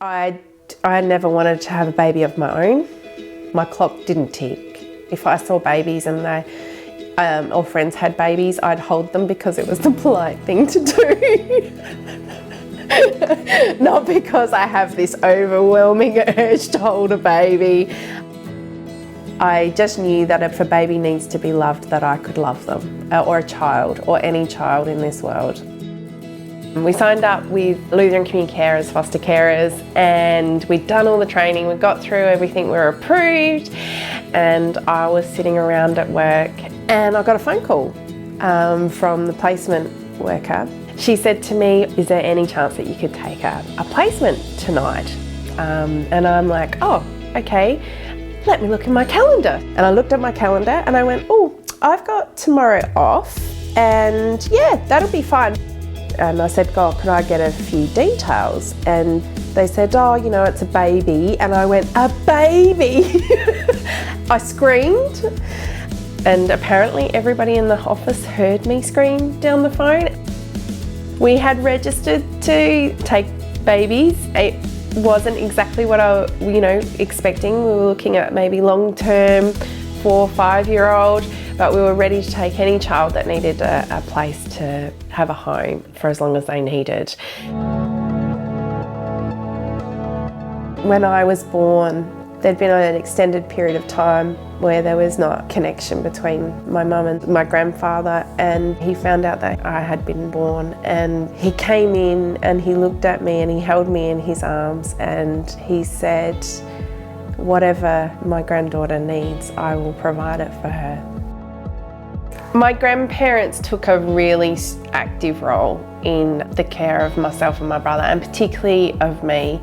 I never wanted to have a baby of my own. My clock didn't tick. If I saw babies and they or friends had babies, I'd hold them because it was the polite thing to do. Not because I have this overwhelming urge to hold a baby. I just knew that if a baby needs to be loved, that I could love them, or a child, or any child in this world. We signed up with Lutheran Community Carers, foster carers, and we'd done all the training, we got through everything, we were approved, and I was sitting around at work and I got a phone call from the placement worker. She said to me, is there any chance that you could take a placement tonight? And I'm like, oh, okay, let me look in my calendar. And I looked at my calendar and I went, oh, I've got tomorrow off and yeah, that'll be fine. And I said, God, could I get a few details? And they said, oh, you know, it's a baby. And I went, a baby? I screamed. And apparently everybody in the office heard me scream down the phone. We had registered to take babies. It wasn't exactly what I was, expecting. We were looking at maybe long-term 4 or 5-year-old, but we were ready to take any child that needed a place to have a home for as long as they needed. When I was born, there'd been an extended period of time where there was not connection between my mum and my grandfather, and he found out that I had been born, and he came in and he looked at me and he held me in his arms and he said, whatever my granddaughter needs, I will provide it for her. My grandparents took a really active role in the care of myself and my brother, and particularly of me.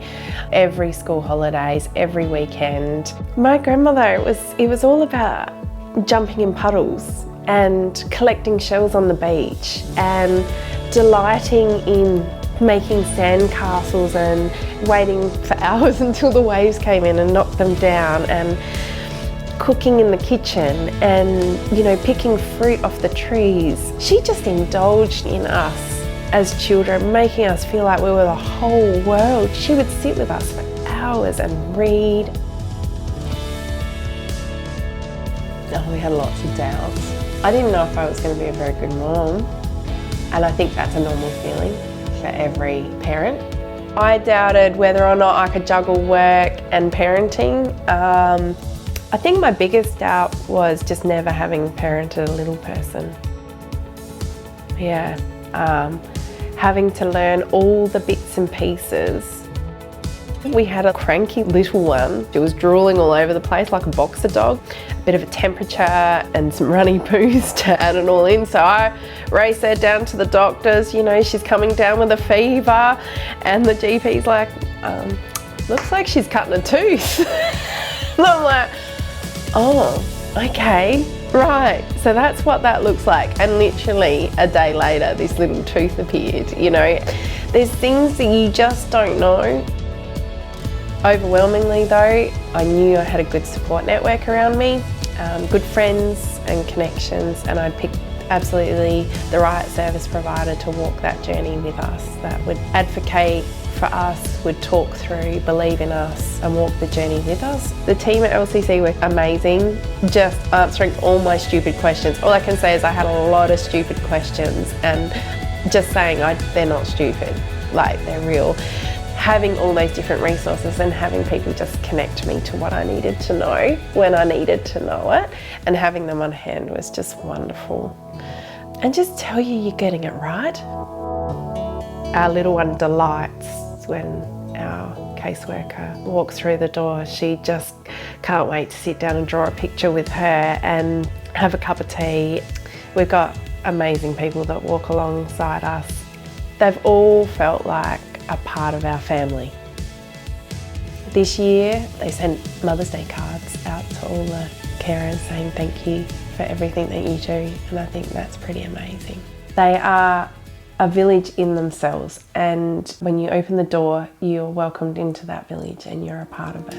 Every school holidays, every weekend. My grandmother, it was all about jumping in puddles and collecting shells on the beach and delighting in making sand castles and waiting for hours until the waves came in and knocked them down, and cooking in the kitchen and, picking fruit off the trees. She just indulged in us as children, making us feel like we were the whole world. She would sit with us for hours and read. Oh, we had lots of doubts. I didn't know if I was going to be a very good mom, and I think that's a normal feeling for every parent. I doubted whether or not I could juggle work and parenting. I think my biggest doubt was just never having parented a little person. Yeah, having to learn all the bits and pieces. We had a cranky little one. She was drooling all over the place like a boxer dog. A bit of a temperature and some runny poos to add it all in. So I raced her down to the doctors, she's coming down with a fever, and the GP's like, looks like she's cutting a tooth. And I'm like, oh, okay, right. So that's what that looks like. And literally a day later, this little tooth appeared, There's things that you just don't know. Overwhelmingly though, I knew I had a good support network around me, good friends and connections, and I'd picked absolutely the right service provider to walk that journey with us, that would advocate for us, would talk through, believe in us and walk the journey with us. The team at LCC were amazing, just answering all my stupid questions. All I can say is I had a lot of stupid questions, and just saying they're not stupid, like they're real. Having all those different resources and having people just connect me to what I needed to know when I needed to know it, and having them on hand was just wonderful. And just tell you're getting it right. Our little one delights when our caseworker walks through the door. She just can't wait to sit down and draw a picture with her and have a cup of tea. We've got amazing people that walk alongside us. They've all felt like a part of our family. This year they sent Mother's Day cards out to all the carers saying thank you for everything that you do, and I think that's pretty amazing. They are a village in themselves, and when you open the door you're welcomed into that village and you're a part of it.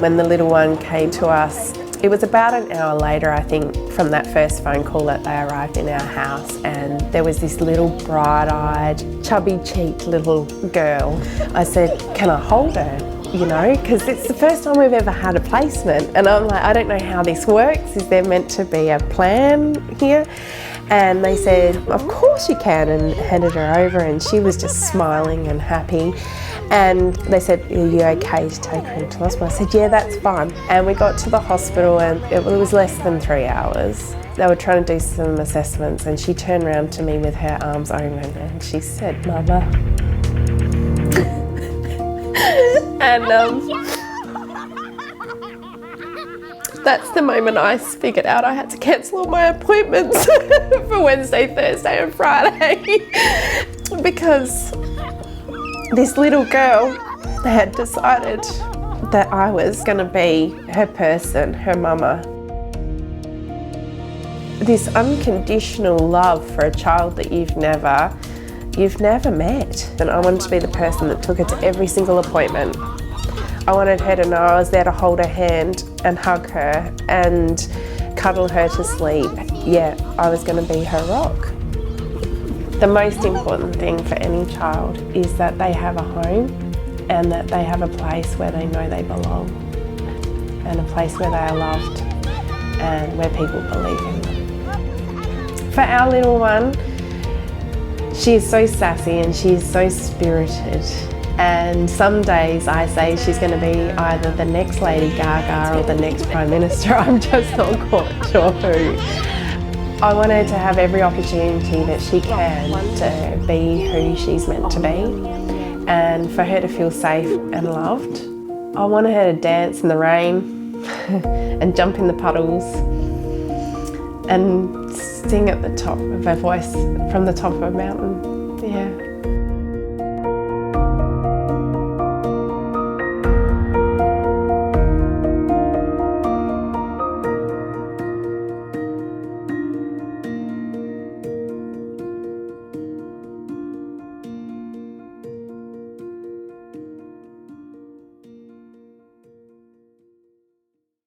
When the little one came to us, It was about an hour later, I think, from that first phone call that they arrived in our house, and there was this little bright-eyed, chubby-cheeked little girl. I said, can I hold her? You know, because it's the first time we've ever had a placement, and I'm like, I don't know how this works. Is there meant to be a plan here? And they said, of course you can, and handed her over, and she was just smiling and happy. And they said, are you okay to take her into hospital? I said, yeah, that's fine. And we got to the hospital, and it was less than 3 hours. They were trying to do some assessments, and she turned around to me with her arms open, and she said, Mama. And that's the moment I figured out I had to cancel all my appointments for Wednesday, Thursday and Friday because this little girl had decided that I was going to be her person, her mama. This unconditional love for a child that you've never met. And I wanted to be the person that took her to every single appointment. I wanted her to know I was there to hold her hand and hug her and cuddle her to sleep. Yeah, I was going to be her rock. The most important thing for any child is that they have a home and that they have a place where they know they belong and a place where they are loved and where people believe in them. For our little one, she is so sassy and she is so spirited. And some days I say she's going to be either the next Lady Gaga or the next Prime Minister. I'm just not quite sure who. I want her to have every opportunity that she can to be who she's meant to be and for her to feel safe and loved. I want her to dance in the rain and jump in the puddles and sing at the top of her voice from the top of a mountain.